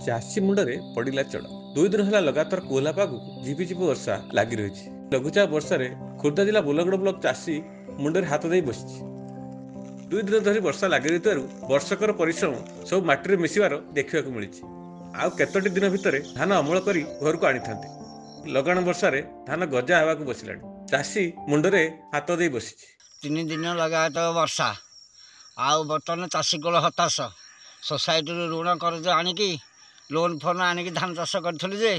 चाषी मुंडे पड़ा चढ़ 2 दिन है लगातार कोहला पाग झिपिझिपि वर्षा लगी रही। लघुचाप वर्षा खोर्धा जिला बोलगड़ ब्लॉक चाषी मुंडे हाथ दे बस 2 दिन धरी वर्षा लगी रही वर्षकर परिश्रम सब माटी मिसबार देखा मिली। आउ केतोटी दिन भितर धान अमल कर घर को आनी था। लगाण वर्षा धान गजा हवा को बसला। चाषी मुंडे हाथ दे बस 3 दिन लगातार वर्षा आउ बर्तमान चाषी को हताश सोसाइटी ऋण कर्ज आणिकी लोन फोन आणिकी धान चाष करें जे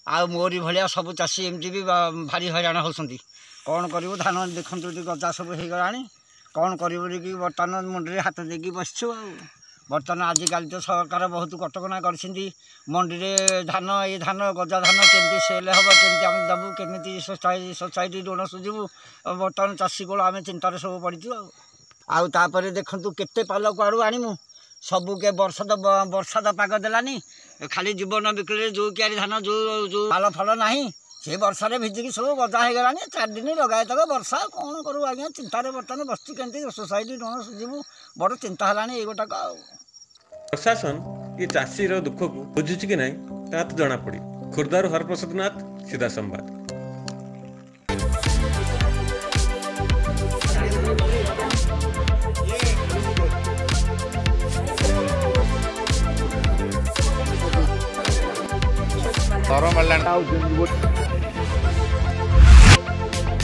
आ मोरी भाया सब चाषी एमती भी भारी हैरान होती। कौन करूँ धान देखु गजा सब हो गला कौन करूँ कि बर्तमान मंडी हाथ देकी बसचु। बर्तमान आजिकल तो सरकार बहुत कटकणा कर मंडी धान ये धान गजा धान केमती सेल हम केमती आम देवु केमी सोसाइटी ऋण सुझीबू बर्तमान चाषी को आम चिंतार सब पड़ू। आउे देखु केते पाल कुआड़ू आणमु सबू के वर्षा तो पाग देलानी खाली जीवन बिक्री जो क्यारी धान जो जो पाल फल ना से वर्षा भिजिकी सब गजा हो गलानी 4 दिन लगाए तक वर्षा कौन करूँ आज्ञा चिंतार बर्तमान बसचु केमती सोसाइटी ऋण सुझीबू बड़ चिंता है ये गोटाक। प्रशासन ये चाषी दुख को बुझुची कि नहीं ता तो जना पड़ी। खुर्दारू हरप्रसाद नाथ सीधा संवाद। तरह